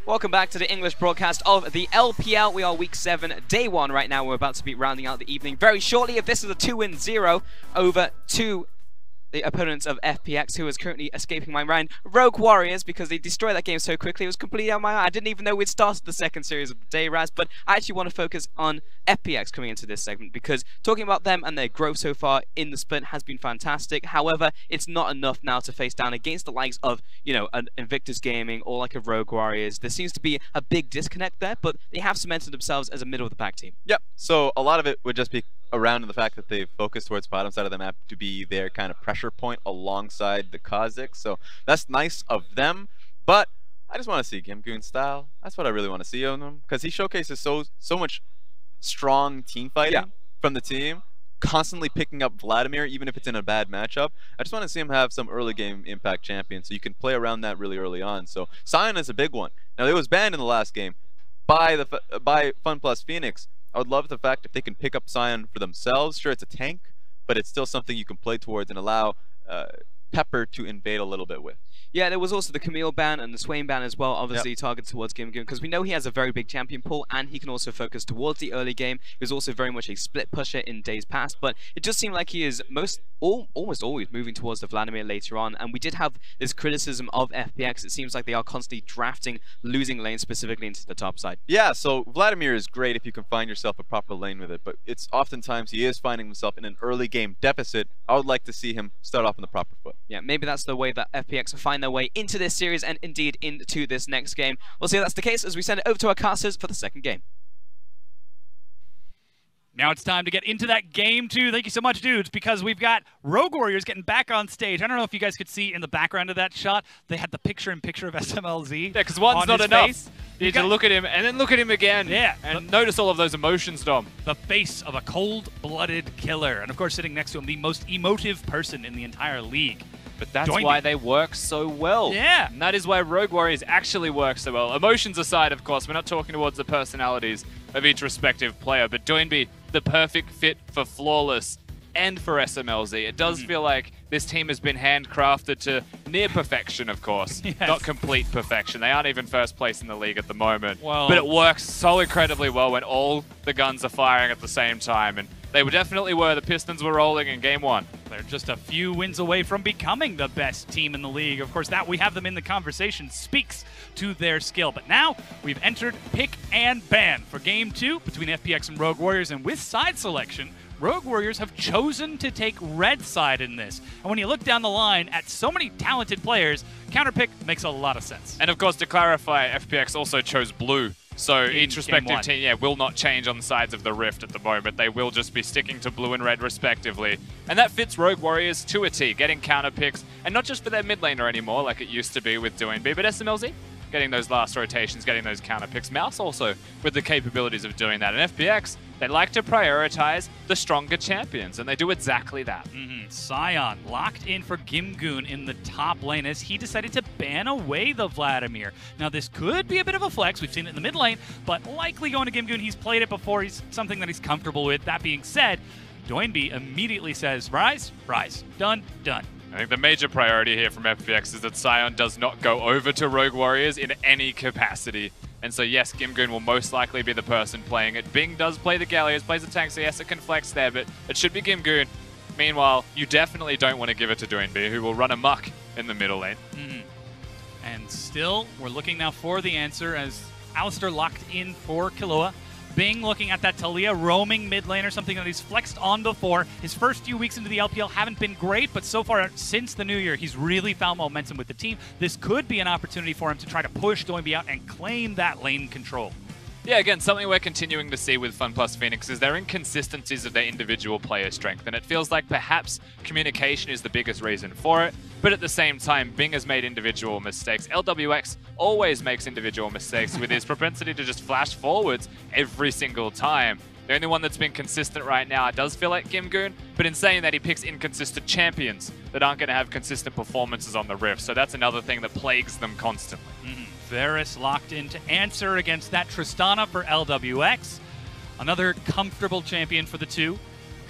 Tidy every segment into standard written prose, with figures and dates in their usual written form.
Welcome back to the English broadcast of the LPL. We are week 7, day 1 right now. We're about to be rounding out the evening very shortly. If this is a 2-0 over to the opponents of FPX, who is currently escaping my mind, Rogue Warriors, because they destroyed that game so quickly. It was completely out of my mind. I didn't even know we'd started the second series of the day, Raz, but I actually want to focus on FPX coming into this segment, because talking about them and their growth so far in the split has been fantastic. However, it's not enough now to face down against the likes of, you know, an Invictus Gaming or like a Rogue Warriors. There seems to be a big disconnect there, but they have cemented themselves as a middle of the pack team. Yep, so a lot of it would just be around in the fact that they've focused towards bottom side of the map to be their kind of pressure point alongside the Kazakhs. So that's nice of them, but I just want to see Gimgoon style. That's what I really want to see on him, because he showcases so much strong team fighting from the team, constantly picking up Vladimir even if it's in a bad matchup. I just want to see him have some early game impact champion, so you can play around that really early on. So Sion is a big one. Now, it was banned in the last game by FunPlus Phoenix. I would love the fact if they can pick up Sion for themselves. Sure, it's a tank, but it's still something you can play towards and allow Pepper to invade a little bit with. Yeah, there was also the Camille ban and the Swain ban as well, obviously targeted towards Gimgoon, because we know he has a very big champion pool and he can also focus towards the early game. He was also very much a split pusher in days past, but it just seemed like he is almost always moving towards the Vladimir later on, and we did have this criticism of FPX. It seems like they are constantly drafting losing lanes specifically into the top side. Yeah, so Vladimir is great if you can find yourself a proper lane with it, but it's oftentimes he is finding himself in an early game deficit. I would like to see him start off on the proper foot. Yeah, maybe that's the way that FPX find their way into this series and indeed into this next game. We'll see if that's the case as we send it over to our casters for the second game. Now it's time to get into that game 2. Thank you so much, dudes, because we've got Rogue Warriors getting back on stage. I don't know if you guys could see in the background of that shot, they had the picture-in-picture of SMLZ. Yeah, because one's not enough. Face. You need to look at him and then look at him again. Yeah. And notice all of those emotions, Dom. The face of a cold-blooded killer. And of course, sitting next to him, the most emotive person in the entire league. But that's why they work so well. Yeah. And that is why Rogue Warriors actually work so well. Emotions aside, of course, we're not talking towards the personalities of each respective player, but Doinby, the perfect fit for Flawless and for SMLZ. It does feel like this team has been handcrafted to near perfection, of course. Yes. Not complete perfection. They aren't even first place in the league at the moment. Well, but it works so incredibly well when all the guns are firing at the same time. And they definitely were. The Pistons were rolling in game 1. They're just a few wins away from becoming the best team in the league. Of course, that we have them in the conversation speaks to their skill. But now we've entered pick and ban for game 2 between FPX and Rogue Warriors. And with side selection, Rogue Warriors have chosen to take red side in this. And when you look down the line at so many talented players, counterpick makes a lot of sense. And of course, to clarify, FPX also chose blue. So each respective team will not change on the sides of the Rift at the moment. They will just be sticking to blue and red respectively. And that fits Rogue Warriors to a T, getting counter picks. And not just for their mid laner anymore, like it used to be with Doinby, but SMLZ, getting those last rotations, getting those counter picks. Mouse also with the capabilities of doing that. And FPX, they like to prioritize the stronger champions, and they do exactly that. Sion locked in for Gimgoon in the top lane as he decided to ban away the Vladimir. Now this could be a bit of a flex. We've seen it in the mid lane, but likely going to Gimgoon. He's played it before. He's something that he's comfortable with. That being said, Doinby immediately says, rise, rise, done, done. I think the major priority here from FPX is that Sion does not go over to Rogue Warriors in any capacity. And so yes, Gimgoon will most likely be the person playing it. Bing does play the Gallios, plays the tank, so yes, it can flex there, but it should be Gimgoon. Meanwhile, you definitely don't want to give it to Doinby, who will run amok in the middle lane. And still, we're looking now for the answer as Alistair locked in for Killua. Bing looking at that Talia roaming mid lane or something that he's flexed on before. His first few weeks into the LPL haven't been great, but so far since the new year, he's really found momentum with the team. This could be an opportunity for him to try to push Doinby out and claim that lane control. Yeah, again, something we're continuing to see with FunPlus Phoenix is their inconsistencies of their individual player strength, and it feels like perhaps communication is the biggest reason for it, but at the same time, Bing has made individual mistakes. LWX always makes individual mistakes with his propensity to just flash forwards every single time. The only one that's been consistent right now, it does feel like Gimgoon, but in saying that, he picks inconsistent champions that aren't going to have consistent performances on the Rift, so that's another thing that plagues them constantly. Varus locked in to answer against that Tristana for LWX. Another comfortable champion for the two.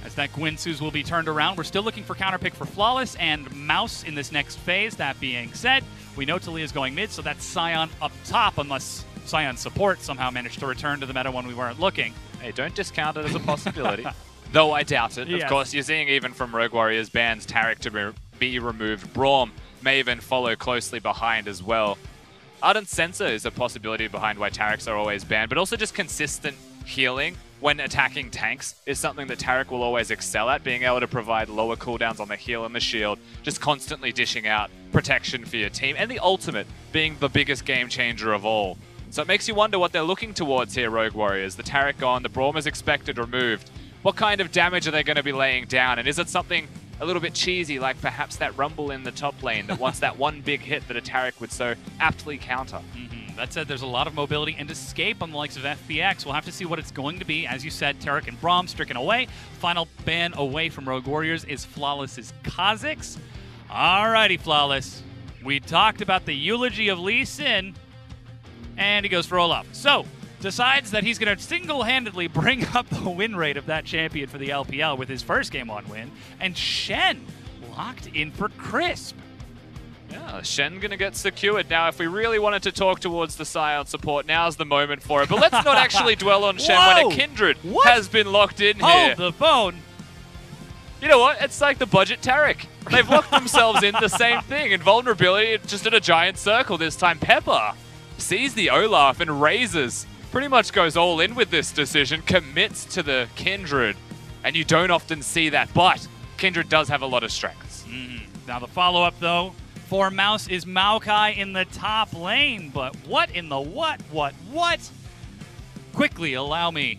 As that Gwynsu's will be turned around, we're still looking for counterpick for Flawless and Mouse in this next phase. That being said, We know Talia's going mid, so that's Sion up top, unless Sion's support somehow managed to return to the meta when we weren't looking. Hey, don't discount it as a possibility. Though I doubt it. Yes. Of course, you're seeing even from Rogue Warriors bans Taric to be removed. Braum may even follow closely behind as well. Ardent Sensor is a possibility behind why Tarics are always banned, but also just consistent healing when attacking tanks is something that Taric will always excel at, being able to provide lower cooldowns on the heal and the shield, just constantly dishing out protection for your team, and the ultimate being the biggest game changer of all. So it makes you wonder what they're looking towards here, Rogue Warriors. The Taric gone, the Braum is expected removed. What kind of damage are they going to be laying down? And is it something a little bit cheesy, like perhaps that Rumble in the top lane that wants that one big hit that a Taric would so aptly counter? That said, there's a lot of mobility and escape on the likes of FPX. We'll have to see what it's going to be. As you said, Taric and Braum stricken away. Final ban away from Rogue Warriors is Flawless's Kha'Zix. Alrighty, Flawless. We talked about the eulogy of Lee Sin, and he goes for Olaf. So, decides that he's going to single-handedly bring up the win rate of that champion for the LPL with his first Game 1 win, and Shen locked in for Crisp. Yeah, Shen gonna get secured. Now, if we really wanted to talk towards the Sion support, now's the moment for it. But let's not actually dwell on Shen when a Kindred has been locked in here. Hold the phone. You know what? It's like the budget Taric. They've locked themselves in the same thing. Invulnerability, just in a giant circle this time. Pepper sees the Olaf and raises. Pretty much goes all in with this decision, commits to the Kindred. And you don't often see that, but Kindred does have a lot of strengths. Now the follow-up, though, for Mouse is Maokai in the top lane. But what in the what? Quickly allow me,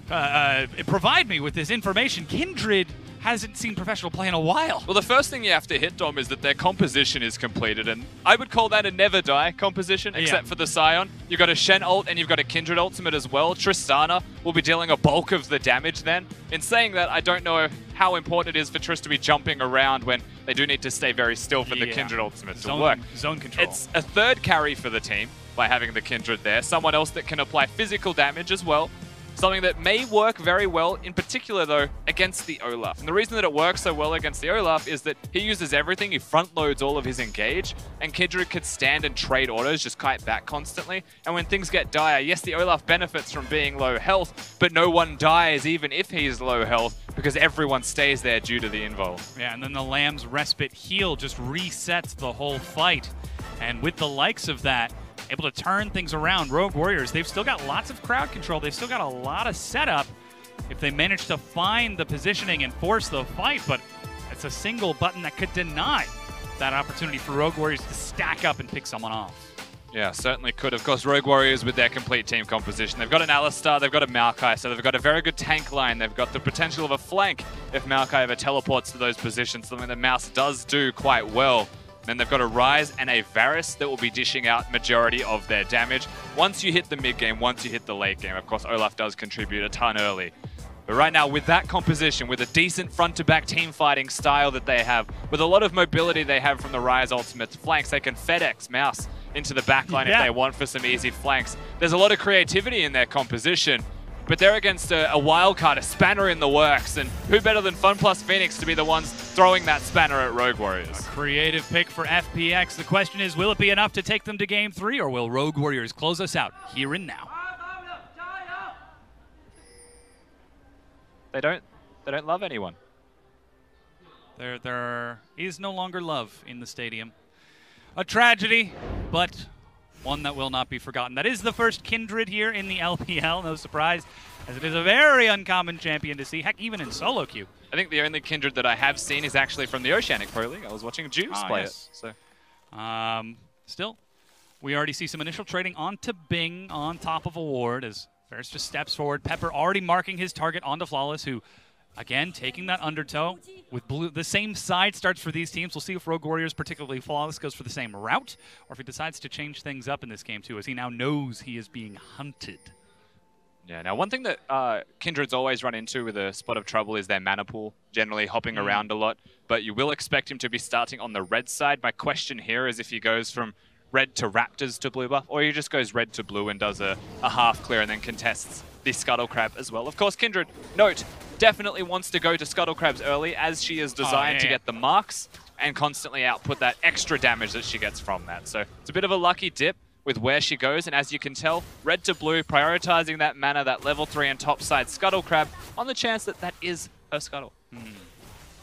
provide me with this information. Kindred hasn't seen professional play in a while. Well, the first thing you have to hit, Dom, is that their composition is completed, and I would call that a never die composition, except for the Sion. You've got a Shen ult, and you've got a Kindred ultimate as well. Tristana will be dealing a bulk of the damage then. In saying that, I don't know how important it is for Triss to be jumping around when they do need to stay very still for the Kindred ultimate to work. Zone control. It's a third carry for the team by having the Kindred there. Someone else that can apply physical damage as well. Something that may work very well, in particular, though, against the Olaf. And the reason that it works so well against the Olaf is that he uses everything. He front loads all of his engage, and Kindred could stand and trade autos, just kite back constantly. And when things get dire, yes, the Olaf benefits from being low health, but no one dies even if he's low health, because everyone stays there due to the invul. Yeah, and then the Lamb's Respite heal just resets the whole fight. And with the likes of that, able to turn things around. Rogue Warriors, they've still got lots of crowd control. They've still got a lot of setup if they manage to find the positioning and force the fight, but it's a single button that could deny that opportunity for Rogue Warriors to stack up and pick someone off. Yeah, certainly could. Of course, Rogue Warriors with their complete team composition. They've got an Alistar, they've got a Maokai, so they've got a very good tank line. They've got the potential of a flank if Maokai ever teleports to those positions, something that Mouse does do quite well. Then they've got a Ryze and a Varus that will be dishing out majority of their damage. Once you hit the mid game, once you hit the late game, of course, Olaf does contribute a ton early. But right now, with that composition, with a decent front-to-back team fighting style that they have, with a lot of mobility they have from the Ryze ultimate flanks, they can FedEx Mouse into the backline if they want for some easy flanks. There's a lot of creativity in their composition, but they're against a wildcard, a spanner in the works, and who better than FunPlus Phoenix to be the ones throwing that spanner at Rogue Warriors? A creative pick for FPX. The question is, will it be enough to take them to Game 3, or will Rogue Warriors close us out here and now? They don't love anyone. There is no longer love in the stadium. A tragedy, but one that will not be forgotten. That is the first Kindred here in the LPL, no surprise, as it is a very uncommon champion to see, heck, even in solo queue. I think the only Kindred that I have seen is actually from the Oceanic Pro League. I was watching Juice play it. So. Still, we already see some initial trading onto Bing on top of a ward as Ferris just steps forward. Pepper already marking his target onto Flawless, who, again, taking that undertow with blue. The same side starts for these teams. We'll see if Rogue Warriors, particularly Flawless, goes for the same route, or if he decides to change things up in this game too, as he now knows he is being hunted. Yeah, now one thing that Kindred's always run into with a spot of trouble is their mana pool, generally hopping around a lot, but you will expect him to be starting on the red side. My question here is if he goes from red to Raptors to blue buff, or he just goes red to blue and does a half clear and then contests the Scuttle Crab as well. Of course, Kindred, note, definitely wants to go to Scuttle Crabs early as she is designed to get the marks and constantly output that extra damage that she gets from that. So it's a bit of a lucky dip with where she goes, and as you can tell, red to blue, prioritizing that mana, that level 3 and topside Scuttle Crab, on the chance that that is her Scuttle.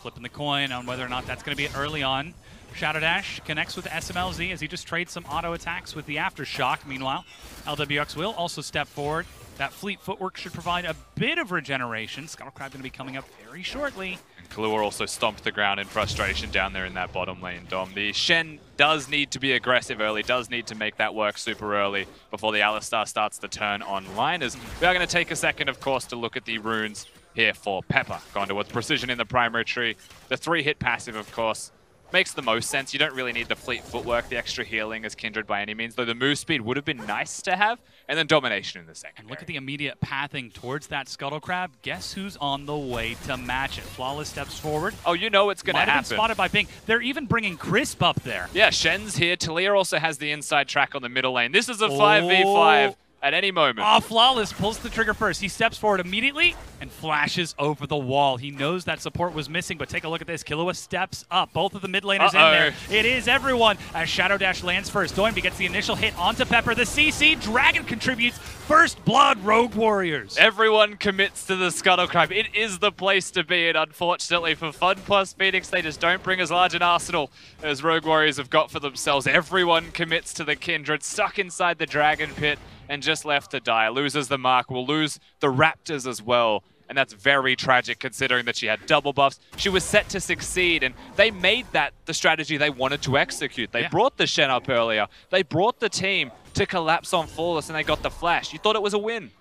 Flipping the coin on whether or not that's going to be early on. Shadow Dash connects with SMLZ as he just trades some auto attacks with the Aftershock. Meanwhile, LWX will also step forward. That fleet footwork should provide a bit of regeneration. Scuttle Crab going to be coming up very shortly. And Kahlua also stomped the ground in frustration down there in that bottom lane, Dom. The Shen does need to be aggressive early, does need to make that work super early before the Alistar starts to turn online. As we are going to take a second, of course, to look at the runes here for Pepper. Going towards Precision in the primary tree. The 3-hit passive, of course, makes the most sense. You don't really need the fleet footwork, the extra healing as Kindred by any means, though the move speed would have been nice to have, and then domination in the second. And look at the immediate pathing towards that Scuttle Crab. Guess who's on the way to match it? Flawless steps forward. Oh, you know it's going to happen. Might have been spotted by Bing. They're even bringing Crisp up there. Yeah, Shen's here. Talia also has the inside track on the middle lane. This is a 5v5 at any moment. Oh, Flawless pulls the trigger first. He steps forward immediately and flashes over the wall. He knows that support was missing, but take a look at this. Killua steps up. Both of the mid laners in there. It is everyone as Shadow Dash lands first. Doinby gets the initial hit onto Pepper. The CC Dragon contributes. First blood, Rogue Warriors. Everyone commits to the Scuttle Crab. It is the place to be, and unfortunately for FunPlus Phoenix, they just don't bring as large an arsenal as Rogue Warriors have got for themselves. Everyone commits to the Kindred, stuck inside the Dragon Pit, and just left to die. Loses the mark, will lose the Raptors as well. And that's very tragic considering that she had double buffs. She was set to succeed, and they made that the strategy they wanted to execute. They brought the Shen up earlier. They brought the team to collapse on Flawless, and they got the flash. You thought it was a win.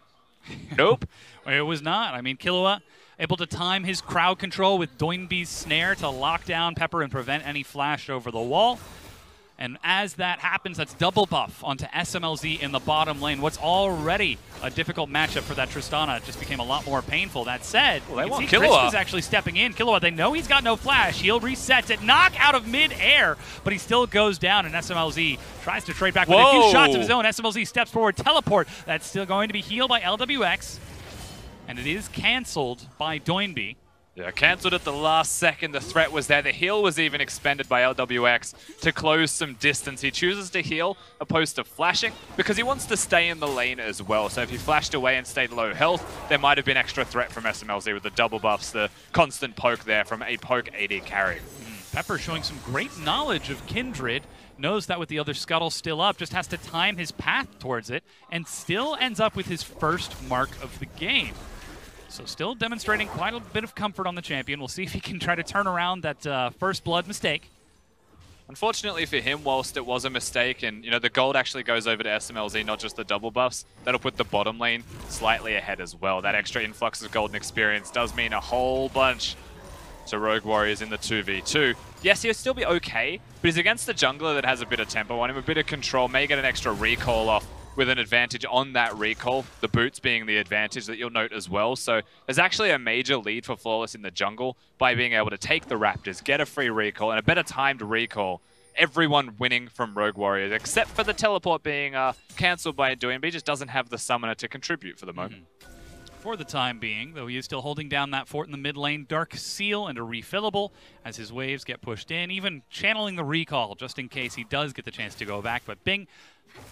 Nope. It was not. I mean, Killua able to time his crowd control with Doinby's snare to lock down Pepper and prevent any flash over the wall. And as that happens, that's double buff onto SMLZ in the bottom lane. What's already a difficult matchup for that Tristana just became a lot more painful. That said, well, you can see Chris is actually stepping in. Killua, they know he's got no flash. He'll resets it, knock out of mid-air, but he still goes down, and SMLZ tries to trade back with a few shots of his own. SMLZ steps forward, teleport. That's still going to be healed by LWX, and it is canceled by Doinby. Yeah, cancelled at the last second. The threat was there. The heal was even expended by LWX to close some distance. He chooses to heal opposed to flashing because he wants to stay in the lane as well. So if he flashed away and stayed low health, there might have been extra threat from SMLZ with the double buffs, the constant poke there from a poke AD carry. Pepper showing some great knowledge of Kindred. Knows that with the other Scuttle still up, just has to time his path towards it, and still ends up with his first mark of the game. So still demonstrating quite a bit of comfort on the champion. We'll see if he can try to turn around that first blood mistake. Unfortunately for him, whilst it was a mistake, and the gold actually goes over to SMLZ, not just the double buffs, that'll put the bottom lane slightly ahead as well. That extra influx of golden experience does mean a whole bunch to Rogue Warriors in the 2v2. Yes, he'll still be okay, but he's against the jungler that has a bit of tempo on him, a bit of control, may get an extra recall off with an advantage on that recall, the boots being the advantage that you'll note as well. So there's actually a major lead for Flawless in the jungle by being able to take the Raptors, get a free recall, and a better timed recall. Everyone winning from Rogue Warriors, except for the teleport being cancelled by Doinby. Just doesn't have the summoner to contribute for the moment. For the time being, though he is still holding down that fort in the mid lane, Dark Seal and a refillable as his waves get pushed in, even channeling the recall just in case he does get the chance to go back. But Bing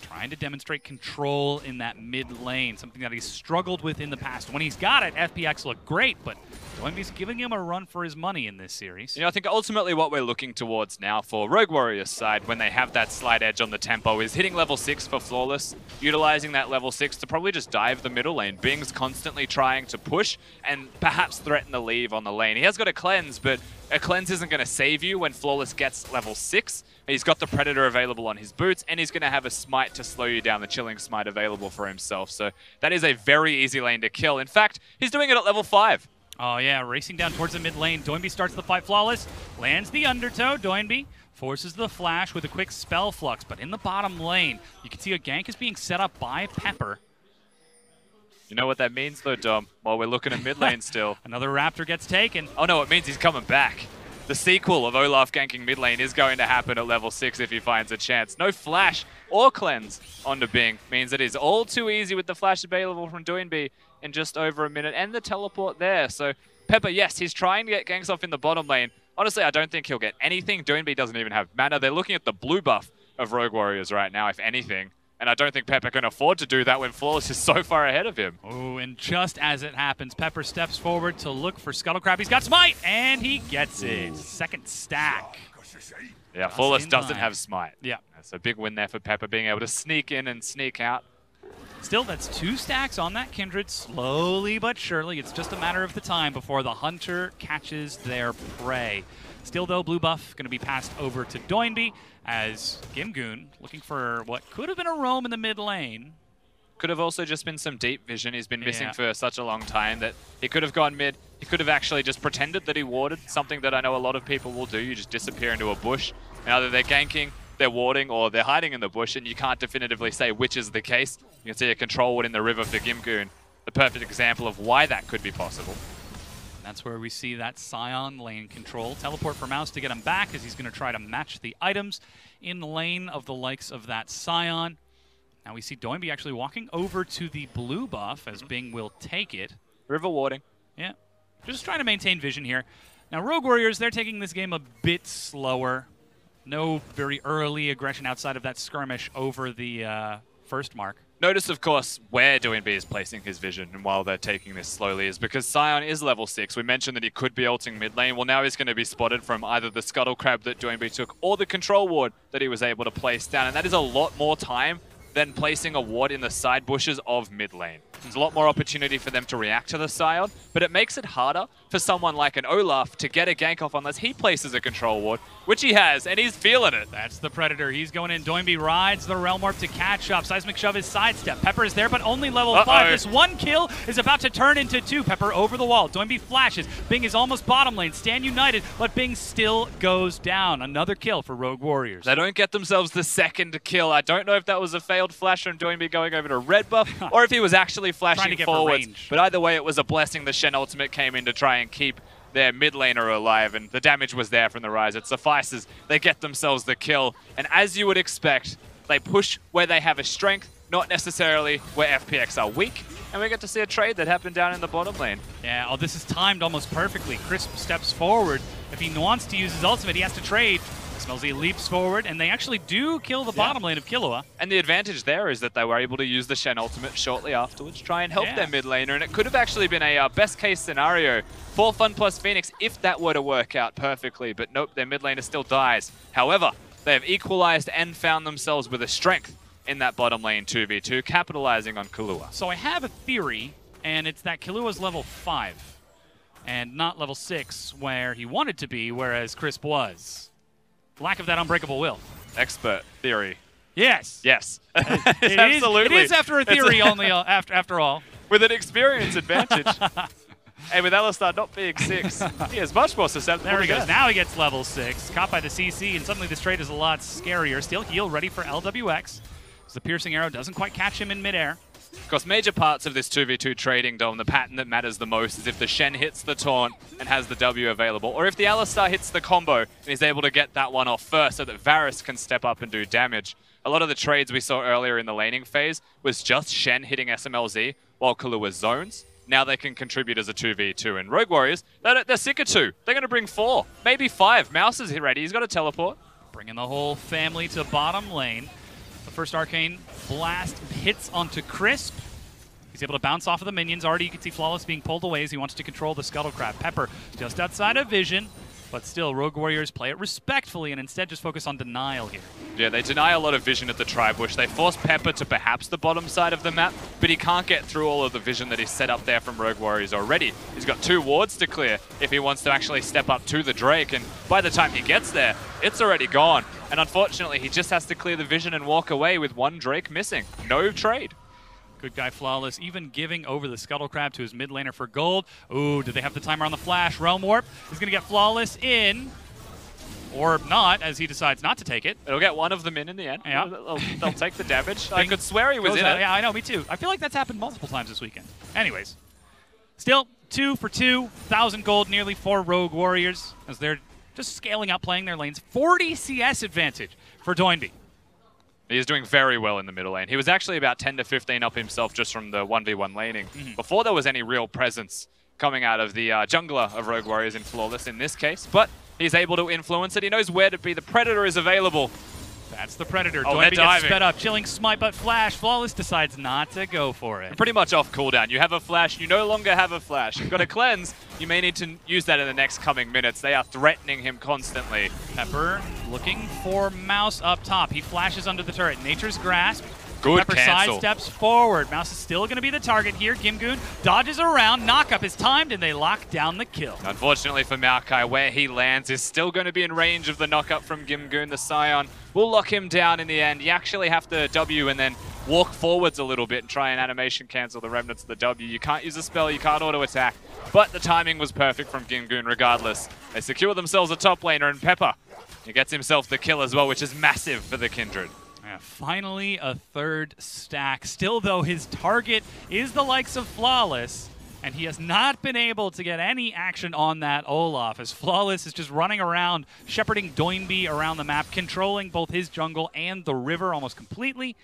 trying to demonstrate control in that mid lane, something that he's struggled with in the past. When he's got it, FPX look great, but Doinby's giving him a run for his money in this series. I think ultimately what we're looking towards now for Rogue Warriors side when they have that slight edge on the tempo is hitting level 6 for Flawless, utilizing that level 6 to probably just dive the middle lane. Bing's constantly trying to push and perhaps threaten the leave on the lane. He has got a cleanse, but a cleanse isn't going to save you when Flawless gets level 6. He's got the Predator available on his boots, and he's going to have a smite to slow you down, the Chilling Smite available for himself. So that is a very easy lane to kill. In fact, he's doing it at level 5. Oh yeah, racing down towards the mid lane. Doinby starts the fight flawless, lands the undertow. Doinby forces the flash with a quick spell flux, but in the bottom lane, you can see a gank is being set up by Pepper. You know what that means though, Dom? While we're looking at mid lane still. Another Raptor gets taken. Oh no, it means he's coming back. The sequel of Olaf ganking mid lane is going to happen at level 6 if he finds a chance. No flash or cleanse onto Bing means it is all too easy with the flash available from Doinby in just over a minute and the teleport there. So Pepper, yes, he's trying to get ganks off in the bottom lane, Honestly, I don't think he'll get anything. Doinby doesn't even have mana. They're looking at the blue buff of Rogue Warriors right now, if anything. And I don't think Pepper can afford to do that when Flawless is so far ahead of him. Oh, and just as it happens, Pepper steps forward to look for Scuttlecrab. He's got Smite, and he gets it. Second stack. Yeah, Flawless doesn't have Smite. Yeah. That's a big win there for Pepper, being able to sneak in and sneak out. Still, that's 2 stacks on that Kindred, slowly but surely. It's just a matter of the time before the Hunter catches their prey. Still, though, blue buff going to be passed over to Doinby as Gimgoon looking for what could have been a roam in the mid lane. Could have also just been some deep vision. He's been missing for such a long time that he could have gone mid. He could have actually just pretended that he warded, something that I know a lot of people will do. You just disappear into a bush. And either they're ganking, they're warding, or they're hiding in the bush, and you can't definitively say which is the case. You can see a control ward in the river for Gimgoon. The perfect example of why that could be possible. That's where we see that Scion lane control. Teleport for Mouse to get him back as he's going to try to match the items in the lane of the likes of that Scion. Now we see Doinby actually walking over to the blue buff as Bing will take it. River warding. Yeah, just trying to maintain vision here. Now Rogue Warriors, they're taking this game a bit slower. No very early aggression outside of that skirmish over the first mark. Notice, of course, where Doinby is placing his vision and while they're taking this slowly is because Scion is level 6. We mentioned that he could be ulting mid lane. Well, now he's going to be spotted from either the Scuttle Crab that Doinby took or the control ward that he was able to place down. And that is a lot more time than placing a ward in the side bushes of mid lane. There's a lot more opportunity for them to react to the Scion, but it makes it harder for someone like an Olaf to get a gank off unless he places a control ward, which he has, and he's feeling it. That's the Predator. He's going in. Doinby rides the Realm Warp to catch up. Seismic Shove is sidestep. Pepper is there, but only level 5. This one kill is about to turn into 2. Pepper over the wall. Doinby flashes. Bing is almost bottom lane. Stand united, but Bing still goes down. Another kill for Rogue Warriors. They don't get themselves the second kill. I don't know if that was a failed flash from Doinby going over to red buff, or if he was actually flashing forwards. But either way, it was a blessing the Shen ultimate came in to try and keep their mid laner alive, and the damage was there from the Rise. It suffices. They get themselves the kill, and as you would expect, they push where they have a strength, not necessarily where FPX are weak, and we get to see a trade that happened down in the bottom lane. Yeah, oh, this is timed almost perfectly. Crisp steps forward. If he wants to use his ultimate, he has to trade. Smelzy leaps forward, and they actually do kill the bottom lane of Killua. And the advantage there is that they were able to use the Shen ultimate shortly afterwards, try and help their mid laner, and it could have actually been a best-case scenario for FunPlus Phoenix if that were to work out perfectly, but nope, their mid laner still dies. However, they have equalized and found themselves with a strength in that bottom lane 2v2, capitalizing on Killua. So I have a theory, and it's that Killua's level 5, and not level 6, where he wanted to be, whereas Crisp was. Lack of that unbreakable will. Expert theory. Yes. Yes. Absolutely. It is after a theory only, after all. With an experience advantage. And with Alistar not being 6, he is much more susceptible. There he goes. Now he gets level 6. Caught by the CC, and suddenly this trade is a lot scarier. Still heal, ready for LWX. So the piercing arrow doesn't quite catch him in midair. Of course, major parts of this 2v2 trading, Dom, the pattern that matters the most is if the Shen hits the taunt and has the W available, or if the Alistar hits the combo and is able to get that one off first so that Varus can step up and do damage. A lot of the trades we saw earlier in the laning phase was just Shen hitting SMLZ while Killua's zones. Now they can contribute as a 2v2, and Rogue Warriors, they're sick of 2. They're going to bring 4, maybe 5. Mouse is ready. He's got a teleport. Bringing the whole family to bottom lane. The first Arcane Blast hits onto Crisp. He's able to bounce off of the minions. Already you can see Flawless being pulled away as he wants to control the Scuttle Crab. Pepper just outside of vision, but still Rogue Warriors play it respectfully and instead just focus on denial here. Yeah, they deny a lot of vision at the Tri-Bush. They force Pepper to perhaps the bottom side of the map, but he can't get through all of the vision that he's set up there from Rogue Warriors already. He's got 2 wards to clear if he wants to actually step up to the Drake, and by the time he gets there, it's already gone. And unfortunately, he just has to clear the vision and walk away with 1 Drake missing. No trade. Good guy Flawless, even giving over the Scuttle Crab to his mid laner for gold. Ooh, do they have the timer on the flash? Realm Warp is going to get Flawless in. Or not, as he decides not to take it. It'll get one of them in the end. Yeah. They'll take the damage. I could swear he was in it. Yeah, I know, me too. I feel like that's happened multiple times this weekend. Anyways, still 2 for 2, 1,000 gold nearly for Rogue Warriors as they're just scaling up, playing their lanes. 40 CS advantage for Doinby. He is doing very well in the middle lane. He was actually about 10 to 15 up himself just from the 1v1 laning before there was any real presence coming out of the jungler of Rogue Warriors in Flawless in this case. But He's able to influence it. He knows where to be. The Predator is available. That's the Predator. Oh, they're Doinby gets diving. sped up. Chilling smite, but Flash. Flawless decides not to go for it. Pretty much off cooldown. You have a flash. You no longer have a flash. You've got a cleanse. You may need to use that in the next coming minutes. They are threatening him constantly. Pepper looking for Mouse up top. He flashes under the turret. Nature's Grasp. Good Pepper cancel. sidesteps forward. Mouse is still going to be the target here. Gimgoon dodges around. Knockup is timed, and they lock down the kill. Unfortunately for Maokai, where he lands is still going to be in range of the knockup from Gimgoon. The Scion will lock him down in the end. You actually have to W and then walk forwards a little bit and try and animation cancel the remnants of the W. You can't use a spell, you can't auto-attack, but the timing was perfect from Gimgoon regardless. They secure themselves a top laner, and Pepper, he gets himself the kill as well, which is massive for the Kindred. Yeah, finally a third stack. Still, though, his target is the likes of Flawless, and he has not been able to get any action on that Olaf, as Flawless is just running around, shepherding Doinby around the map, controlling both his jungle and the river almost completely.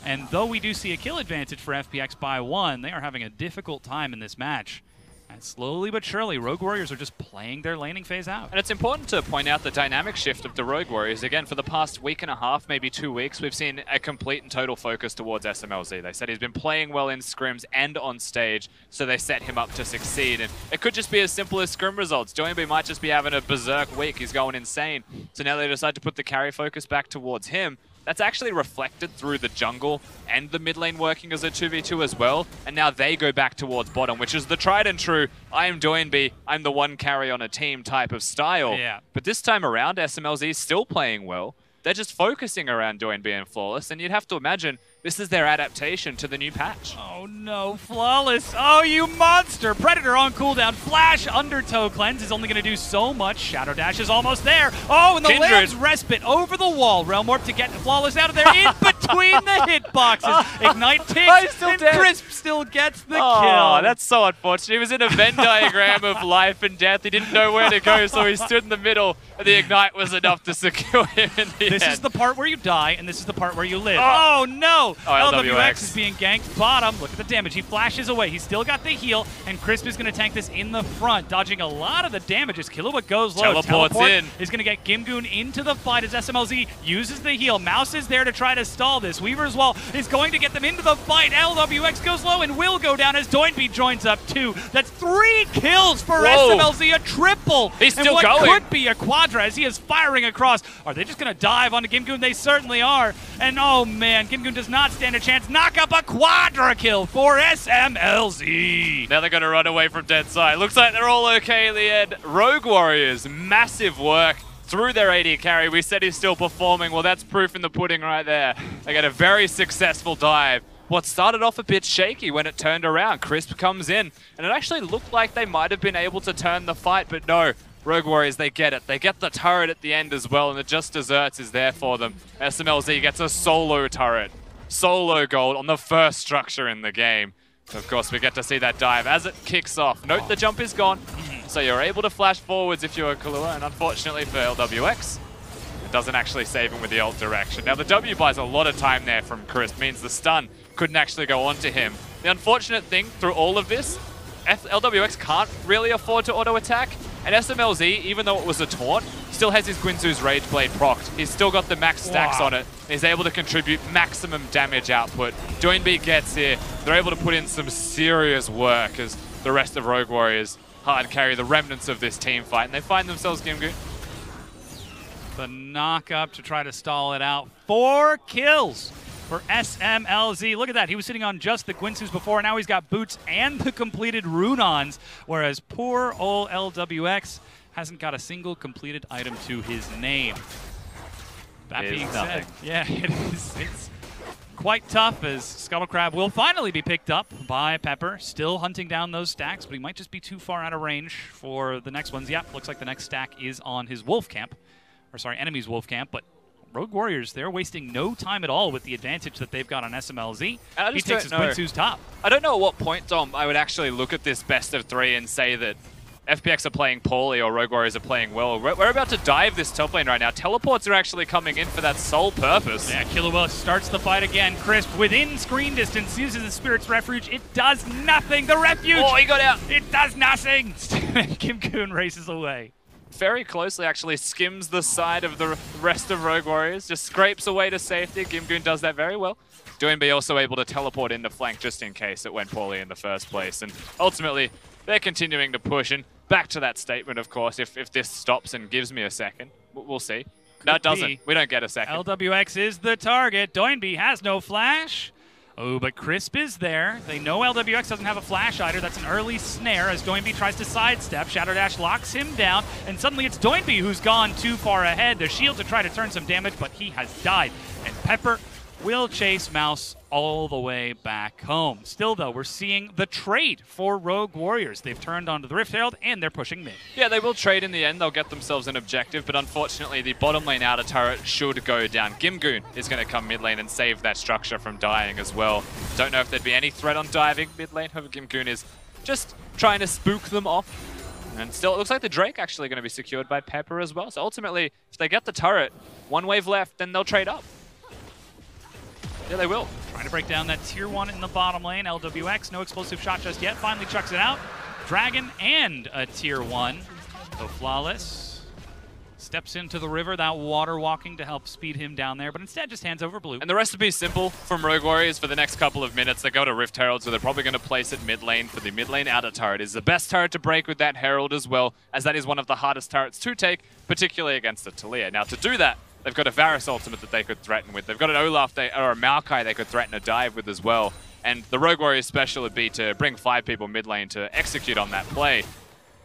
And though we do see a kill advantage for FPX by 1, they are having a difficult time in this match. And slowly but surely, Rogue Warriors are just playing their laning phase out. And it's important to point out the dynamic shift of the Rogue Warriors. Again, for the past week and a half, maybe 2 weeks, we've seen a complete and total focus towards SMLZ. They said he's been playing well in scrims and on stage, so they set him up to succeed. And it could just be as simple as scrim results. Doinby might just be having a berserk week. He's going insane. So now they decide to put the carry focus back towards him. That's actually reflected through the jungle and the mid lane working as a 2v2 as well. And now they go back towards bottom, which is the tried and true, I am Doinby, I'm the one carry on a team type of style. Yeah. But this time around, SMLZ is still playing well. They're just focusing around Doinby and Flawless, and you'd have to imagine this is their adaptation to the new patch. Oh no, Flawless. Oh, you monster. Predator on cooldown. Flash Undertow Cleanse is only going to do so much. Shadow Dash is almost there. Oh, and the Kindred. Lamb's Respite over the wall. Realm Warp to get Flawless out of there in between the hitboxes. Ignite ticks, still and dead. Crisp still gets the Oh, kill. that's so unfortunate. He was in a Venn diagram of life and death. He didn't know where to go, so he stood in the middle, and the Ignite was enough to secure him in the This end. is the part where you die, and this is the part where you live. Oh. Oh no! Oh, LWX is being ganked bottom. Look at the damage. He flashes away. He's still got the heal, and Crisp is going to tank this in the front, dodging a lot of the damage as Killua goes low. Teleports in. Is going to get Gimgoon into the fight as SMLZ uses the heal. Mouse is there to try to stall this. Weaver's Wall is going to get them into the fight. LWX goes low and will go down as Doinby joins up too. That's 3 kills for Whoa. SMLZ, a triple. He's and still what going. could be a quadra as he is firing across. Are they just going to dive onto Gimgoon? They certainly are. And oh man, Gimgoon does not stand a chance. Knock up a quadra kill for SMLZ. Now they're going to run away from dead side. Looks like they're all okay in the end. Rogue Warriors, massive work through their AD carry. We said he's still performing. Well, that's proof in the pudding right there. They get a very successful dive. What started off a bit shaky when it turned around. Crisp comes in, and it actually looked like they might have been able to turn the fight, but no. Rogue Warriors, they get it. They get the turret at the end as well, and the Just Desserts is there for them. SMLZ gets a solo turret. Solo gold on the first structure in the game. Of course, we get to see that dive as it kicks off. Note the jump is gone, so you're able to flash forwards if you're Killua, and unfortunately for LWX, it doesn't actually save him with the ult direction. Now, the W buys a lot of time there from Crisp, means the stun couldn't actually go onto him. The unfortunate thing through all of this, LWX can't really afford to auto-attack, and SMLZ, even though it was a taunt, still has his Guinzu's Rage Blade procced. He's still got the max stacks on it. He's able to contribute maximum damage output. Doinby gets here. They're able to put in some serious work as the rest of Rogue Warriors hard carry the remnants of this team fight, and they find themselves Gimgoon. The knock up to try to stall it out. 4 kills for SMLZ. Look at that. He was sitting on just the Guinzus before. Now he's got boots and the completed Runons, whereas poor old LWX hasn't got a single completed item to his name. That being said, yeah, it's quite tough as Scuttlecrab will finally be picked up by Pepper. Still hunting down those stacks, but he might just be too far out of range for the next ones. Yep, looks like the next stack is on his wolf camp. Or sorry, enemy's wolf camp, but Rogue Warriors, they're wasting no time at all with the advantage that they've got on SMLZ. He takes his Guinzu's top. I don't know at what point, Dom, I would actually look at this best of 3 and say that FPX are playing poorly or Rogue Warriors are playing well. We're about to dive this top lane right now. Teleports are actually coming in for that sole purpose. Yeah, Killua starts the fight again. Crisp within screen distance uses the Spirit's Refuge. It does nothing. The Refuge! Oh, he got out! It does nothing! Gimgoon races away. very closely, actually skims the side of the rest of Rogue Warriors, just scrapes away to safety. Gimgoon does that very well. Doinby also able to teleport into flank just in case it went poorly in the first place. And ultimately, they're continuing to push. And back to that statement, of course, if this stops and gives me a second, we'll see. No, it doesn't. We don't get a second. LWX is the target. Doinby has no flash. Oh, but Crisp is there. They know LWX doesn't have a flash either. That's an early snare as Doinby tries to sidestep. Shadow Dash locks him down, and suddenly it's Doinby who's gone too far ahead. The shield to try to turn some damage, but he has died. And Pepper will chase Mouse all the way back home. Still, though, we're seeing the trade for Rogue Warriors. They've turned onto the Rift Herald, and they're pushing mid. Yeah, they will trade in the end. They'll get themselves an objective, but unfortunately, the bottom lane outer turret should go down. Gimgoon is going to come mid lane and save that structure from dying as well. Don't know if there'd be any threat on diving mid lane. However, Gimgoon is just trying to spook them off. And still, it looks like the Drake actually going to be secured by Pepper as well. So ultimately, if they get the turret, one wave left, then they'll trade up. Yeah, they will. Trying to break down that tier 1 in the bottom lane. LWX, no explosive shot just yet. Finally chucks it out. Dragon and a tier 1. So Flawless steps into the river, that water walking to help speed him down there, but instead just hands over blue. And the recipe is simple from Rogue Warriors for the next couple of minutes. They go to Rift Herald, so they're probably going to place it mid lane for the mid lane outer turret. It is the best turret to break with that Herald as well, as that is one of the hardest turrets to take, particularly against a Taliyah. Now, to do that, they've got a Varus ultimate that they could threaten with. They've got an Olaf or a Maokai they could threaten a dive with as well. And the Rogue Warriors special would be to bring 5 people mid lane to execute on that play.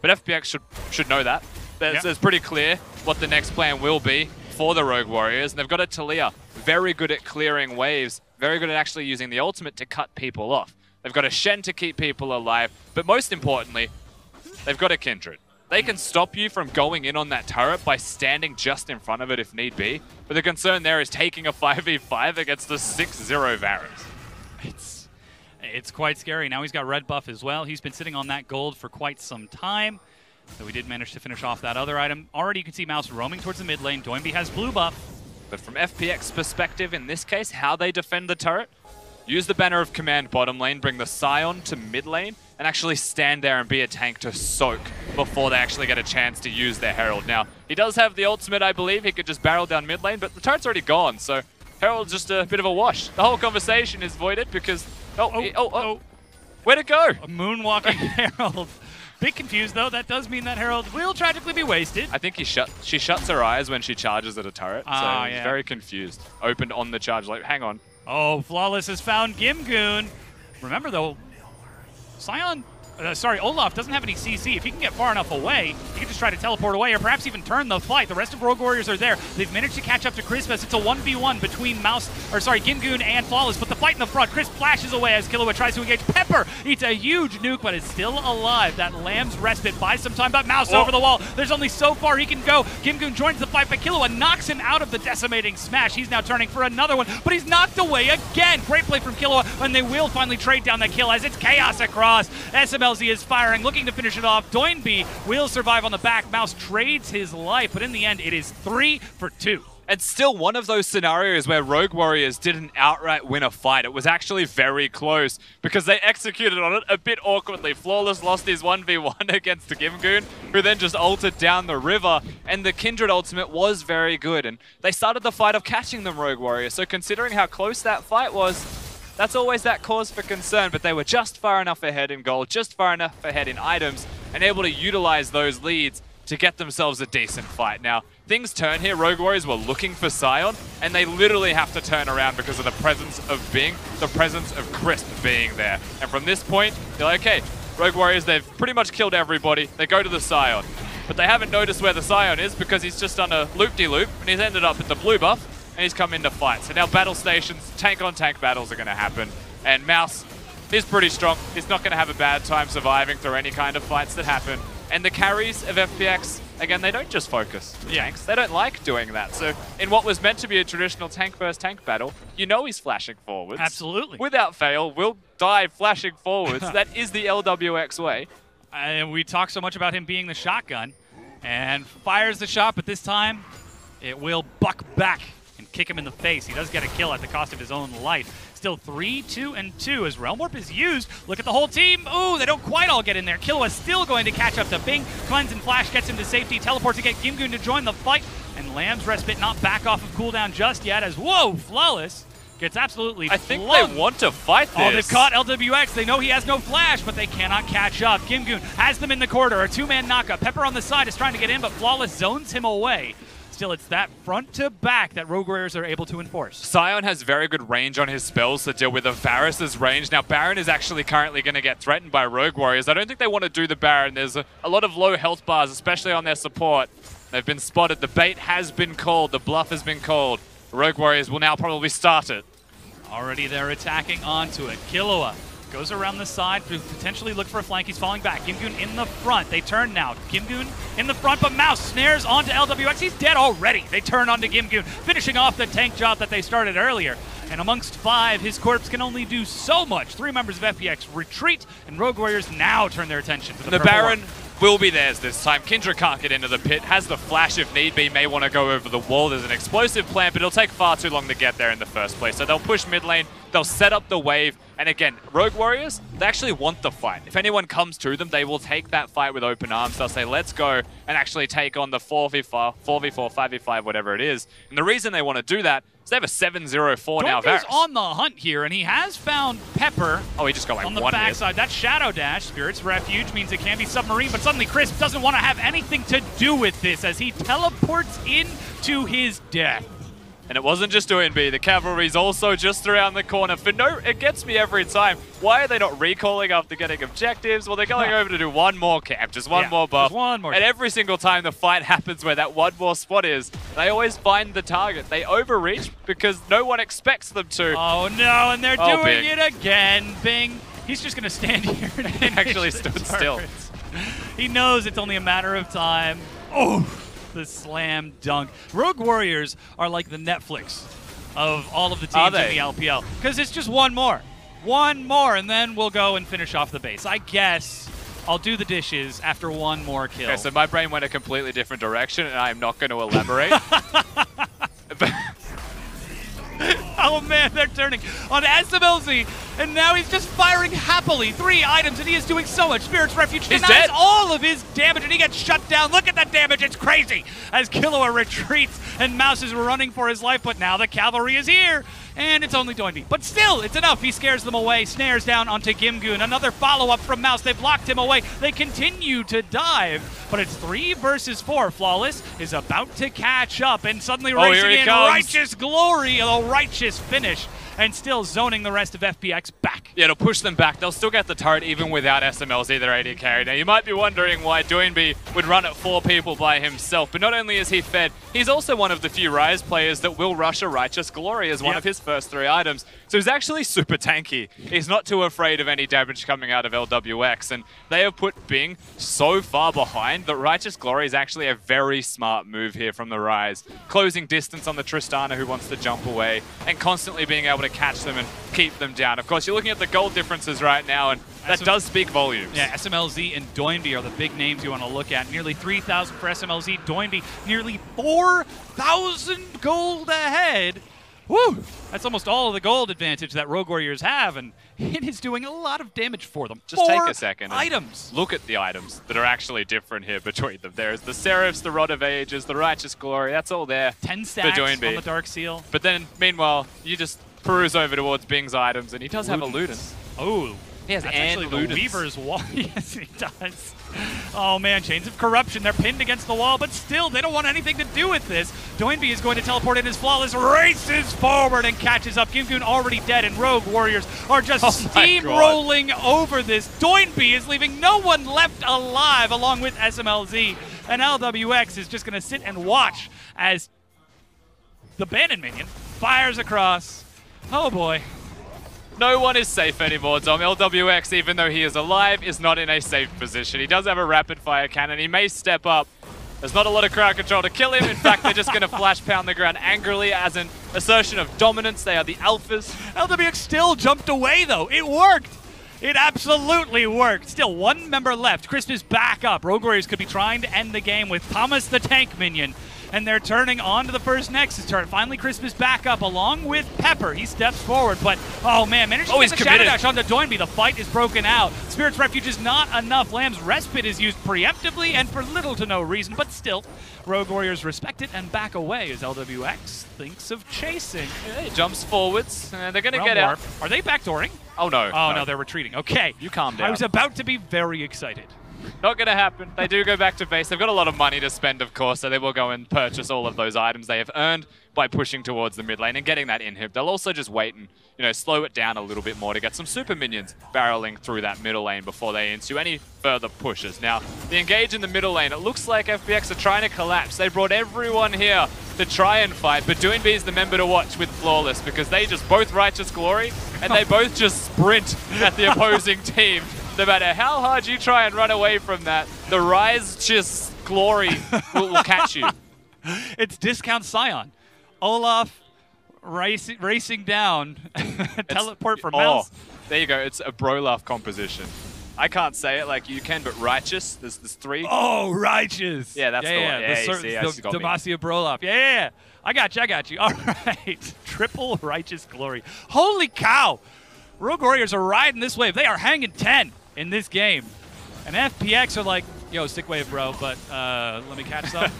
But FPX should know that. It's pretty clear what the next plan will be for the Rogue Warriors. And they've got a Taliyah, very good at clearing waves, very good at actually using the ultimate to cut people off. They've got a Shen to keep people alive. But most importantly, they've got a Kindred. They can stop you from going in on that turret by standing just in front of it if need be. But the concern there is taking a 5v5 against a 6-0 Varus. It's quite scary. Now he's got red buff as well. He's been sitting on that gold for quite some time. So we did manage to finish off that other item. Already you can see Mouse roaming towards the mid lane. Doinby has blue buff. But from FPX perspective, in this case, how they defend the turret, use the banner of command bottom lane, bring the Scion to mid lane, and actually stand there and be a tank to soak before they actually get a chance to use their Herald. Now, he does have the ultimate, I believe. He could just barrel down mid lane, but the turret's already gone, so Herald's just a bit of a wash. The whole conversation is voided because... Where'd it go? A moonwalking Herald. Bit confused, though. That does mean that Herald will tragically be wasted. I think she shuts her eyes when she charges at a turret, so he's very confused. Opened on the charge, like, hang on. Oh, Flawless has found Gimgoon. Remember, though, Olaf doesn't have any CC. If he can get far enough away, he can just try to teleport away or perhaps even turn the flight. The rest of Rogue Warriors are there. They've managed to catch up to Crisp as it's a 1v1 between Gimgoon and Flawless, but the fight in the front, Crisp flashes away as Killua tries to engage. Pepper eats a huge nuke, but is still alive. That Lamb's respite buys some time, but Mouse over the wall. There's only so far he can go. Gimgoon joins the fight, but Killua knocks him out of the decimating smash. He's now turning for another one, but he's knocked away again. Great play from Killua, and they will finally trade down that kill as it's chaos across. SMLZ is firing, looking to finish it off. Doinby will survive on the back. Mouse trades his life, but in the end, it is 3 for 2. It's still one of those scenarios where Rogue Warriors didn't outright win a fight. It was actually very close because they executed on it a bit awkwardly. Flawless lost his 1v1 against the Gimgoon, who then just ulted down the river, and the Kindred ultimate was very good. And they started the fight of catching them, Rogue Warriors. So considering how close that fight was, that's always that cause for concern, but they were just far enough ahead in gold, just far enough ahead in items, and able to utilize those leads to get themselves a decent fight. Now, things turn here. Rogue Warriors were looking for Scion, and they literally have to turn around because of the presence of Bing, the presence of Crisp being there. And from this point, they're like, okay, Rogue Warriors, they've pretty much killed everybody. They go to the Scion, but they haven't noticed where the Scion is because he's just done a loop-de-loop, and he's ended up at the blue buff, and he's come into fight. So now battle stations, tank-on-tank battles are going to happen. And Mouse is pretty strong. He's not going to have a bad time surviving through any kind of fights that happen. And the carries of FPX, again, they don't just focus the tanks. They don't like doing that. So in what was meant to be a traditional tank versus tank battle, you know he's flashing forwards. Absolutely. Without fail, will die flashing forwards. That is the LWX way. And we talk so much about him being the shotgun. And fires the shot, but this time it will buck back and kick him in the face. He does get a kill at the cost of his own life. Still 3-2-2 as Realm Warp is used. Look at the whole team. Ooh, they don't quite all get in there. Killua still going to catch up to Bing. Cleanse and Flash gets him to safety. Teleports to get Gimgoon to join the fight. And Lamb's Respite not back off of cooldown just yet as, whoa, Flawless gets absolutely I think flung. they want to fight this. Oh, they've caught LWX. They know he has no flash, but they cannot catch up. Gimgoon has them in the corridor. A two-man knockup. Pepper on the side is trying to get in, but Flawless zones him away. Still, it's that front to back that Rogue Warriors are able to enforce. Sion has very good range on his spells to deal with Varus' range. Now, Baron is actually currently going to get threatened by Rogue Warriors. I don't think they want to do the Baron. There's a lot of low health bars, especially on their support. They've been spotted. The bait has been called. The bluff has been called. Rogue Warriors will now probably start it. Already they're attacking onto it. Killua goes around the side to potentially look for a flank. He's falling back. Gimgoon in the front. They turn now. Gimgoon in the front, but Mouse snares onto LWX. He's dead already. They turn onto Gimgoon, finishing off the tank job that they started earlier. And amongst 5, his corpse can only do so much. 3 members of FPX retreat, and Rogue Warriors now turn their attention to the Baron will be theirs this time. Kindra can't get into the pit, has the flash if need be, may want to go over the wall. There's an explosive plant, but it'll take far too long to get there in the first place. So they'll push mid lane, they'll set up the wave, and again, Rogue Warriors, they actually want the fight. If anyone comes to them, they will take that fight with open arms. They'll say, let's go, and actually take on the 4v4, 5v5, whatever it is. And the reason they want to do that is they have a 7-0-4 now. Varus on the hunt here, and he has found Pepper. Oh, he just got like on the one backside. That Shadow Dash, Spirit's Refuge, means it can be submarine, but suddenly Crisp doesn't want to have anything to do with this as he teleports into his death. And it wasn't just ONB, the cavalry's also just around the corner. For no, it gets me every time. Why are they not recalling after getting objectives? Well, they're going over to do one more camp, just one more buff. Just one more. And every single time the fight happens where that one more spot is, they always find the target. They overreach because no one expects them to. Oh no, and they're doing Bing. it again. Bing, he's just going to stand here and He actually stood still. He knows it's only a matter of time. Oh, the slam dunk. Rogue Warriors are like the Netflix of all of the teams in the LPL. Because it's just one more. One more, and then we'll go and finish off the base. I guess I'll do the dishes after one more kill. Okay, so my brain went a completely different direction, and I'm not going to elaborate. Oh man, they're turning on SMLZ, and now he's just firing happily. 3 items, and he is doing so much. Spirit's Refuge denies all of his damage, and he gets shut down. Look at that damage, it's crazy. As Killua retreats, and Mouse is running for his life, but now the cavalry is here, and it's only Doinby. But still, it's enough. He scares them away, snares down onto Gimgoon. Another follow-up from Mouse. They've locked him away. They continue to dive, but it's 3 versus 4. Flawless is about to catch up, and suddenly racing in Righteous Glory, a righteous finish, and still zoning the rest of FPX back. Yeah, it'll push them back. They'll still get the turret even without SMLZ, their AD carry. Now, you might be wondering why Doinby would run at 4 people by himself, but not only is he fed, he's also one of the few Rise players that will rush a Righteous Glory as one of his first 3 items. So he's actually super tanky. He's not too afraid of any damage coming out of LWX, and they have put Bing so far behind that Righteous Glory is actually a very smart move here from the Rise. Closing distance on the Tristana who wants to jump away, and constantly being able to catch them and keep them down. Of course, you're looking at the gold differences right now, and that does speak volumes. Yeah, SMLZ and Doinby are the big names you want to look at. Nearly 3,000 for SMLZ, Doinby nearly 4,000 gold ahead. Woo! That's almost all of the gold advantage that Rogue Warriors have, and it is doing a lot of damage for them. Just take a second. Items. Look at the items that are actually different here between them. There's the Seraphs, the Rod of Ages, the Righteous Glory. That's all there. 10 stacks for on Doinby. the Dark Seal. But then, meanwhile, you just peruse over towards Bing's items, and he does have a Ludens. Oh, he has that's actually the Ludens. Weaver's wall. Yes, he does. Oh man, Chains of Corruption. They're pinned against the wall, but still, they don't want anything to do with this. Doinby is going to teleport in his Flawless, races forward and catches up. Gimgoon already dead, and Rogue Warriors are just steamrolling over this. Doinby is leaving no one left alive along with SMLZ, and LWX is just going to sit and watch as the Bannon minion fires across. Oh boy. No one is safe anymore, Dom. LWX, even though he is alive, is not in a safe position. He does have a rapid-fire cannon. He may step up. There's not a lot of crowd control to kill him. In fact, they're just going to flash pound the ground angrily as an assertion of dominance. They are the alphas. LWX still jumped away, though. It worked. It absolutely worked. Still 1 member left. Crisp is back up. Rogue Warriors could be trying to end the game with Thomas the Tank Minion and they're turning onto the first Nexus turret. Finally, Crisp is back up along with Pepper. He steps forward, but oh man, managed to get the Shadow Dash onto Doinby. The fight is broken out. Spirit's Refuge is not enough. Lamb's Respite is used preemptively and for little to no reason, but still, Rogue Warriors respect it and back away as LWX thinks of chasing. Yeah, he jumps forwards, and they're going to get out. Are they backdooring? Oh, no. Oh, no, they're retreating. Okay. You calm down. I was about to be very excited. Not going to happen. They do go back to base. They've got a lot of money to spend, of course, so they will go and purchase all of those items they have earned by pushing towards the mid lane and getting that inhib. They'll also just wait and, you know, slow it down a little bit more to get some super minions barreling through that middle lane before they ensue any further pushes. Now, the engage in the middle lane, it looks like FPX are trying to collapse. They brought everyone here to try and fight, but Doinby is the member to watch with Flawless because they just both Righteous Glory and they both just sprint at the opposing team. No matter how hard you try and run away from that, the Righteous Glory will catch you. It's Discount Scion. Olaf racing down. Teleport for Mels. There you go. It's a Brolaf composition. I can't say it like you can, but Righteous, there's 3. Oh, Righteous. Yeah, that's the one. Yeah, the Demacia Brolaf. Yeah. I got you. All right. Triple Righteous Glory. Holy cow. Rogue Warriors are riding this wave. They are hanging 10 in this game. And FPX are like, yo, stick wave, bro, but let me catch some.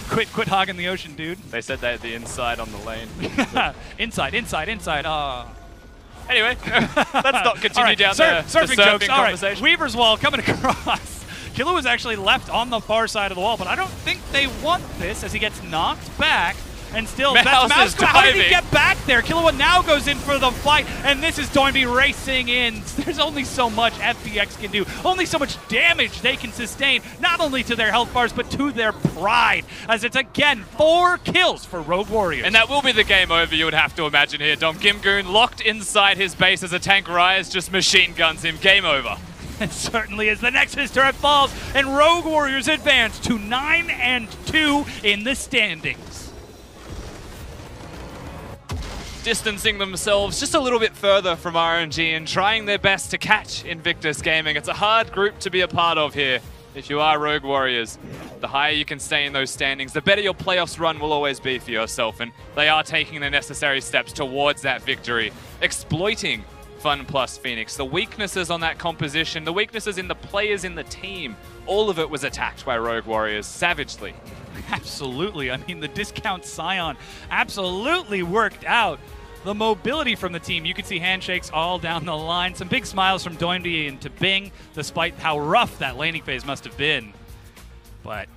quit hogging the ocean, dude. They said they had the inside on the lane. inside. Anyway, let's not continue down the surfing jokes. conversation. All right. Weaver's Wall coming across. Killua was actually left on the far side of the wall, but I don't think they want this as he gets knocked back. And still, that's how did he get back there? Killua now goes in for the fight, and this is Doinby racing in. There's only so much FPX can do, only so much damage they can sustain, not only to their health bars, but to their pride, as it's again 4 kills for Rogue Warriors. And that will be the game over, you would have to imagine here. Dom Gimgoon locked inside his base as a tank Rise just machine guns him. Game over. And certainly as the Nexus turret falls, and Rogue Warriors advance to 9-2 in the standings. Distancing themselves just a little bit further from RNG and trying their best to catch Invictus Gaming. It's a hard group to be a part of here if you are Rogue Warriors. The higher you can stay in those standings, the better your playoffs run will always be for yourself, and they are taking the necessary steps towards that victory, exploiting FunPlus Phoenix. The weaknesses on that composition, the weaknesses in the players in the team, all of it was attacked by Rogue Warriors savagely. Absolutely. I mean, the Discount Scion absolutely worked out. The mobility from the team, you could see handshakes all down the line. Some big smiles from Doinby and to Bing, despite how rough that laning phase must have been. But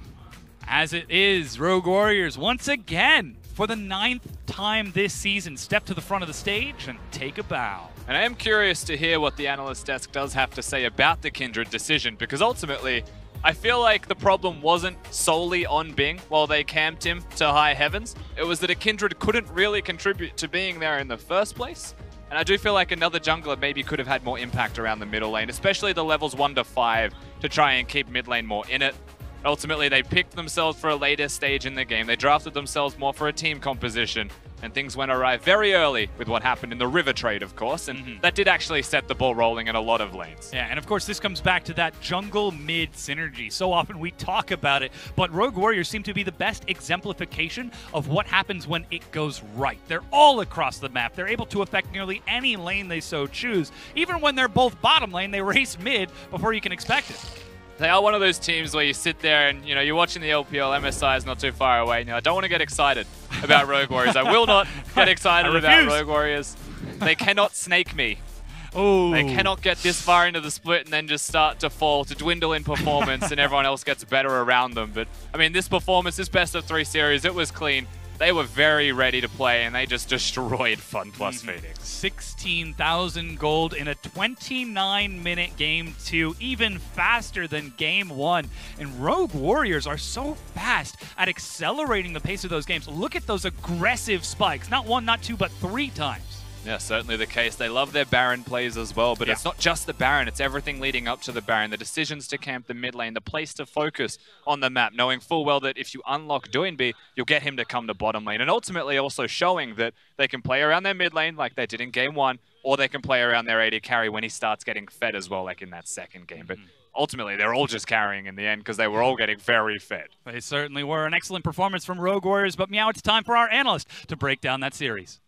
as it is, Rogue Warriors once again, for the 9th time this season, step to the front of the stage and take a bow. And I am curious to hear what the analyst desk does have to say about the Kindred decision, because ultimately, I feel like the problem wasn't solely on Bing while they camped him to high heavens. It was that a Kindred couldn't really contribute to being there in the first place. And I do feel like another jungler maybe could have had more impact around the middle lane, especially the levels 1 to 5 to try and keep mid lane more in it. Ultimately, they picked themselves for a later stage in the game. They drafted themselves more for a team composition. And things went awry very early with what happened in the River trade, of course, and that did actually set the ball rolling in a lot of lanes. Yeah, and of course this comes back to that jungle-mid synergy. So often we talk about it, but Rogue Warriors seem to be the best exemplification of what happens when it goes right. They're all across the map. They're able to affect nearly any lane they so choose. Even when they're both bottom lane, they race mid before you can expect it. They are one of those teams where you sit there and, you know, you're watching the LPL, MSI is not too far away. I don't want to get excited about Rogue Warriors. I will not get excited about Rogue Warriors. They cannot snake me. Ooh. They cannot get this far into the split and then just start to fall, to dwindle in performance and everyone else gets better around them. But, I mean, this performance, this best of 3 series, it was clean. They were very ready to play, and they just destroyed FunPlus Phoenix. 16,000 gold in a 29-minute Game 2, even faster than Game 1. And Rogue Warriors are so fast at accelerating the pace of those games. Look at those aggressive spikes. Not 1, not 2, but 3 times. Yeah, certainly the case. They love their Baron plays as well, but it's not just the Baron, it's everything leading up to the Baron. The decisions to camp the mid lane, the place to focus on the map, knowing full well that if you unlock Doinby, you'll get him to come to bottom lane. And ultimately also showing that they can play around their mid lane like they did in Game 1, or they can play around their AD carry when he starts getting fed as well, like in that second game. But ultimately they're all just carrying in the end because they were all getting very fed. They certainly were. An excellent performance from Rogue Warriors, but Meow, it's time for our analyst to break down that series.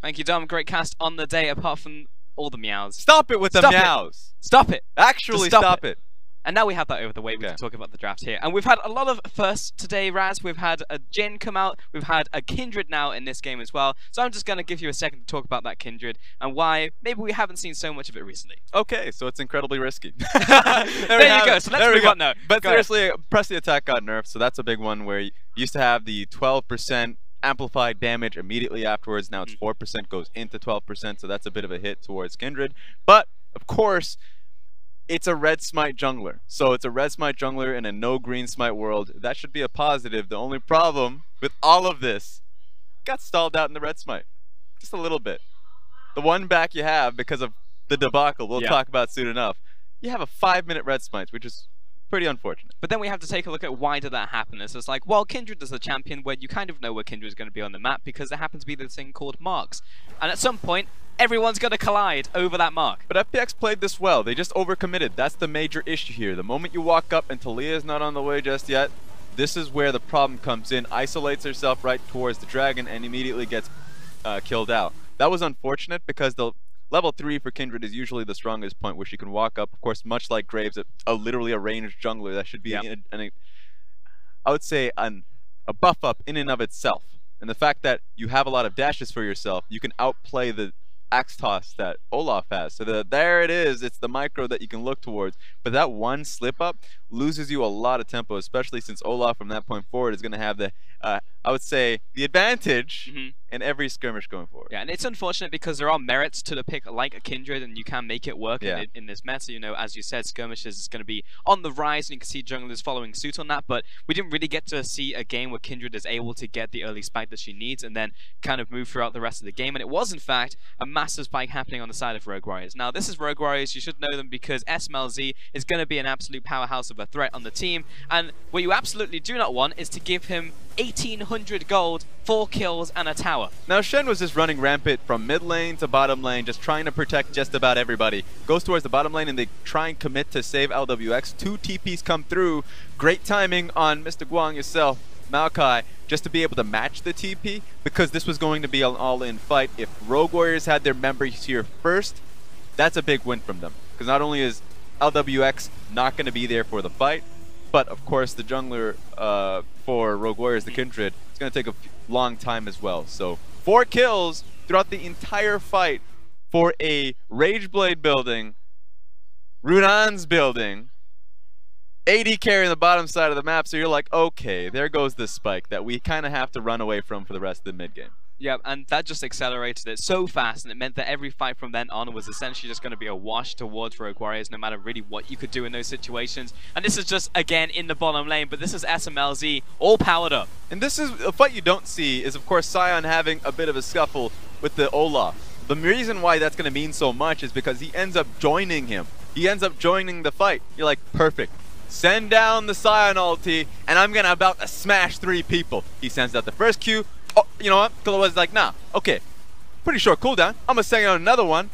Thank you, Dom. Great cast on the day, apart from all the meows. Stop it with the meows. Stop it. Actually, stop it. And now we have that over the way, we can talk about the draft here. And we've had a lot of firsts today, Raz. We've had a Jin come out. We've had a Kindred now in this game as well. So I'm just going to give you a second to talk about that Kindred and why maybe we haven't seen so much of it recently. Okay, so it's incredibly risky. there you go. So let's move on now. But seriously, Press the Attack got nerfed, so that's a big one where you used to have the 12% amplified damage immediately afterwards. Now it's 4% goes into 12%, so that's a bit of a hit towards Kindred. But, of course, it's a red smite jungler. So it's a red smite jungler in a no green smite world. That should be a positive. The only problem with all of this got stalled out in the red smite. Just a little bit. The one back you have because of the debacle we'll talk about soon enough. You have a 5-minute red smite, which is pretty unfortunate. But then we have to take a look at why did that happen. It's just like, well, Kindred is a champion where you kind of know where Kindred is going to be on the map because there happens to be this thing called marks. And at some point, everyone's going to collide over that mark. But FPX played this well. They just overcommitted. That's the major issue here. The moment you walk up and Talia's not on the way just yet, this is where the problem comes in. Isolates herself right towards the dragon and immediately gets killed out. That was unfortunate because the level 3 for Kindred is usually the strongest point where she can walk up. Of course, much like Graves, literally a ranged jungler. That should be, I would say, a buff up in and of itself. And the fact that you have a lot of dashes for yourself, you can outplay the axe toss that Olaf has. So there it is. It's the micro that you can look towards. But that one slip up loses you a lot of tempo, especially since Olaf from that point forward is going to have the, I would say, the advantage in every skirmish going forward. Yeah, and it's unfortunate because there are merits to the pick like a Kindred, and you can make it work in this meta. You know, as you said, skirmishes is going to be on the rise, and you can see junglers following suit on that, but we didn't really get to see a game where Kindred is able to get the early spike that she needs and then kind of move throughout the rest of the game, and it was, in fact, a massive spike happening on the side of Rogue Warriors. Now, this is Rogue Warriors. You should know them because SMLZ is going to be an absolute powerhouse of a threat on the team, and what you absolutely do not want is to give him 1,800 gold, 4 kills, and a tower. Now, Shen was just running rampant from mid lane to bottom lane, just trying to protect just about everybody. Goes towards the bottom lane, and they try and commit to save LWX. 2 TPs come through. Great timing on Mr. Guang yourself, Maokai, just to be able to match the TP, because this was going to be an all-in fight. If Rogue Warriors had their members here first, that's a big win from them. Because not only is LWX not going to be there for the fight, but of course the jungler for Rogue Warriors, the Kindred, it's going to take a long time as well. So 4 kills throughout the entire fight for a Rageblade building, Runan's building, AD carry on the bottom side of the map. So you're like, okay, there goes the spike that we kind of have to run away from for the rest of the mid game. Yeah, and that just accelerated it so fast, and it meant that every fight from then on was essentially just going to be a wash towards Rogue Warriors, no matter really what you could do in those situations. And this is just, again, in the bottom lane, but this is SMLZ all powered up. And this is a fight you don't see is, of course, Sion having a bit of a scuffle with the Olaf. The reason why that's going to mean so much is because he ends up joining him. He ends up joining the fight. You're like, perfect. Send down the Sion ulti, and I'm going to about to smash 3 people. He sends out the first Q. Oh, you know what? Killa was like, nah, okay, pretty short cooldown. I'm gonna send out another one.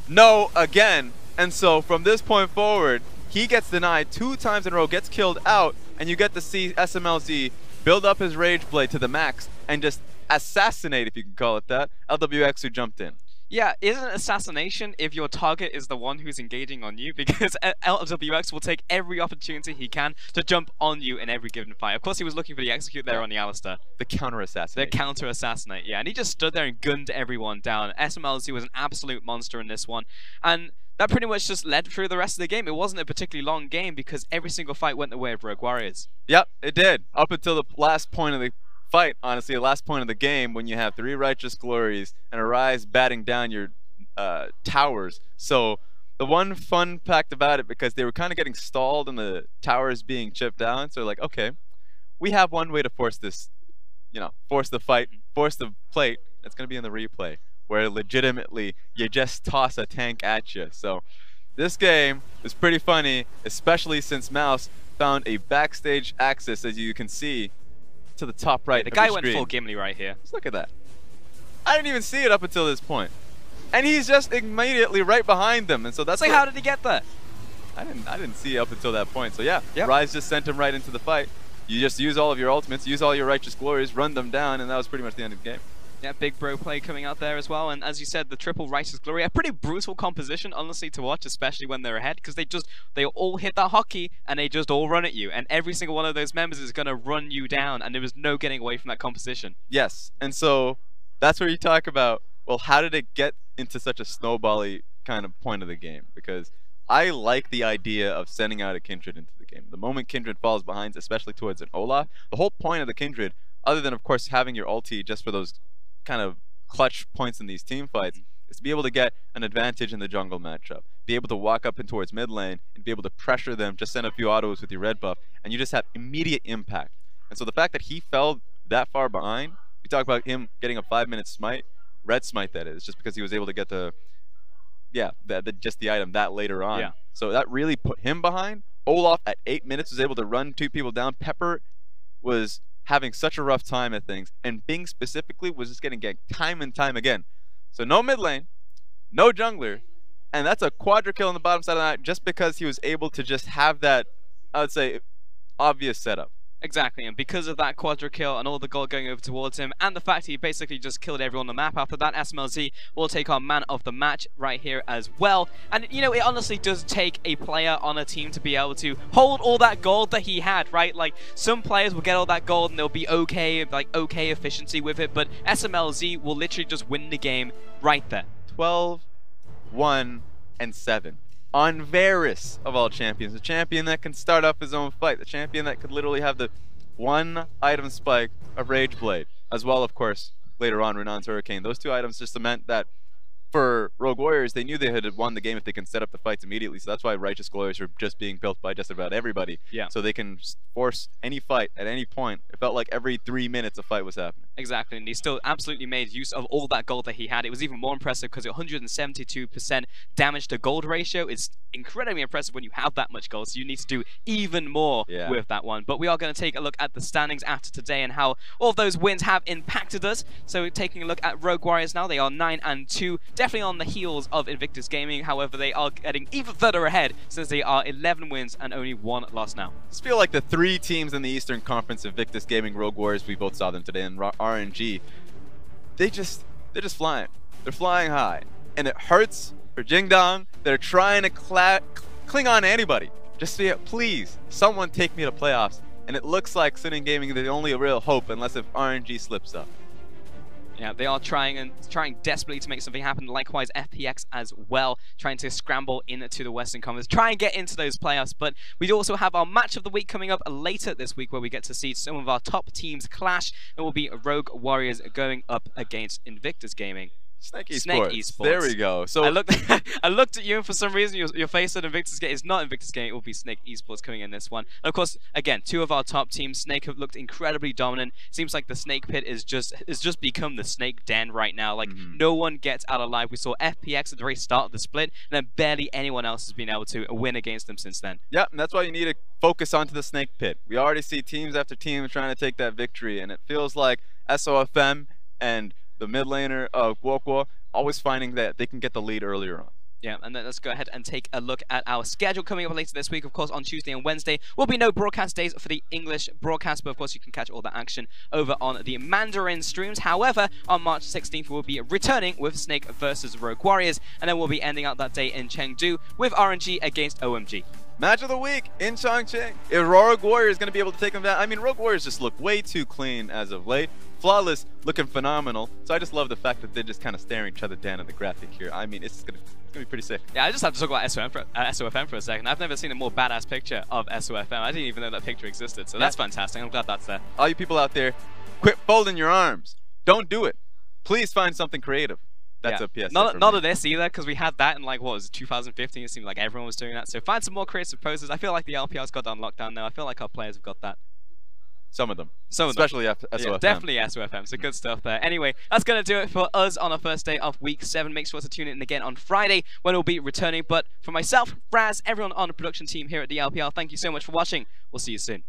No, again. And so from this point forward, he gets denied 2 times in a row, gets killed out, and you get to see SMLZ build up his Rageblade to the max and just assassinate, if you can call it that, LWX who jumped in. Yeah, isn't assassination if your target is the one who's engaging on you? Because LWX will take every opportunity he can to jump on you in every given fight. Of course, he was looking for the execute there on the Alistar. The counter-assassinate. The counter-assassinate, yeah. And he just stood there and gunned everyone down. SMLZ was an absolute monster in this one. And that pretty much just led through the rest of the game. It wasn't a particularly long game because every single fight went the way of Rogue Warriors. Yep, it did. Up until the last point of the fight, honestly, the last point of the game when you have 3 Righteous Glories and Arise batting down your towers. So the one fun fact about it, because they were kind of getting stalled and the towers being chipped down, so like, okay, we have one way to force this, you know, force the fight, force the plate. It's going to be in the replay, where legitimately you just toss a tank at you. So this game was pretty funny, especially since Mouse found a backstage access, as you can see, to the top right. The guy went full Gimli right here. Just look at that. I didn't even see it up until this point. And he's just immediately right behind them. And so that's like, how did he get there? I didn't see up until that point. So yeah, Yep. Rise just sent him right into the fight. You just use all of your ultimates, use all your righteous glories, run them down, and that was pretty much the end of the game. Yeah, big bro play coming out there as well, and as you said, the triple righteous glory, a pretty brutal composition, honestly, to watch, especially when they're ahead, because they all hit that hotkey and they just all run at you, and every single one of those members is gonna run you down, and there was no getting away from that composition. Yes, and so that's where you talk about, well, how did it get into such a snowbally kind of point of the game? Because I like the idea of sending out a Kindred into the game. The moment Kindred falls behind, especially towards an Olaf, the whole point of the Kindred, other than of course having your ulti just for those kind of clutch points in these team fights, is to be able to get an advantage in the jungle matchup, be able to walk up and towards mid lane and be able to pressure them, just send a few autos with your red buff, and you just have immediate impact. And so the fact that he fell that far behind, we talk about him getting a 5-minute smite, red smite that is, just because he was able to get the just the item that later on. Yeah. So that really put him behind. Olaf at 8 minutes was able to run 2 people down. Pepper was having such a rough time at things, and Bing specifically was just getting ganked time and time again. So no mid lane, no jungler, and that's a quadra kill on the bottom side of the map just because he was able to just have that, I would say, obvious setup. Exactly, and because of that quadra kill and all the gold going over towards him, and the fact he basically just killed everyone on the map, after that SMLZ will take our man of the match right here as well. And you know, it honestly does take a player on a team to be able to hold all that gold that he had, right? Like, some players will get all that gold and they'll be okay, like okay efficiency with it, but SMLZ will literally just win the game right there. 12, 1, and 7. On Varus, of all champions, the champion that can start off his own fight, the champion that could literally have the 1 item spike of Rage Blade, as well, of course, later on, Renan's Hurricane. Those 2 items just meant that for Rogue Warriors, they knew they had won the game if they can set up the fights immediately, so that's why Righteous Glories are just being built by just about everybody. Yeah. So they can force any fight at any point. It felt like every 3 minutes a fight was happening. Exactly, and he still absolutely made use of all that gold that he had. It was even more impressive because 172% damage to gold ratio is incredibly impressive when you have that much gold, so you need to do even more with that one. But we are going to take a look at the standings after today and how all of those wins have impacted us. So taking a look at Rogue Warriors now, they are 9-2, definitely on the heels of Invictus Gaming. However, they are getting even further ahead since they are 11 wins and only 1 loss now. I just feel like the 3 teams in the Eastern Conference, Invictus Gaming, Rogue Warriors, we both saw them today, and RNG, they're just flying. They're flying high. And it hurts for Jingdong. They're trying to cling on to anybody. Just say, please, someone take me to playoffs. And it looks like Sinning Gaming is the only real hope, unless if RNG slips up. Yeah, they are trying desperately to make something happen. Likewise, FPX as well, trying to scramble into the Western Conference, try and get into those playoffs. But we also have our match of the week coming up later this week, where we get to see some of our top teams clash. It will be Rogue Warriors going up against Invictus Gaming. Snake Esports. Snake Esports. There we go. So I looked at you, and for some reason your face said Invictus Gaming. It's not Invictus Gaming. It will be Snake Esports coming in this one. And of course, again, 2 of our top teams. Snake have looked incredibly dominant. Seems like the Snake Pit is just become the Snake Den right now. Like no one gets out alive. We saw FPX at the very start of the split, and then barely anyone else has been able to win against them since then. Yeah, and that's why you need to focus onto the Snake Pit. We already see teams after teams trying to take that victory, and it feels like SOFM and the mid laner of Guokwo always finding that they can get the lead earlier on. Yeah, and then let's go ahead and take a look at our schedule coming up later this week. Of course, on Tuesday and Wednesday will be no broadcast days for the English broadcast, but of course you can catch all that action over on the Mandarin streams. However, on March 16th we'll be returning with Snake versus Rogue Warriors, and then we'll be ending out that day in Chengdu with RNG against OMG. Match of the week in Chongqing. If Rogue Warrior is going to be able to take them down, I mean, Rogue Warriors just look way too clean as of late. Flawless, looking phenomenal. So I just love the fact that they're just kind of staring each other down in the graphic here. I mean, it's gonna be pretty sick. Yeah, I just have to talk about SOFM for a second. I've never seen a more badass picture of SOFM. I didn't even know that picture existed, so that's fantastic. I'm glad that's there. All you people out there, quit folding your arms. Don't do it. Please find something creative. That's a PS. None of this either, because we had that in like, what was it, 2015? It seemed like everyone was doing that. So find some more creative poses. I feel like the LPL's got on lockdown now. I feel like our players have got that. Some of them. Especially SOFM. Yeah, definitely SOFM. So good stuff there. Anyway, that's going to do it for us on our first day of Week 7. Make sure to tune in again on Friday when we'll be returning. But for myself, Raz, everyone on the production team here at the LPL, thank you so much for watching. We'll see you soon.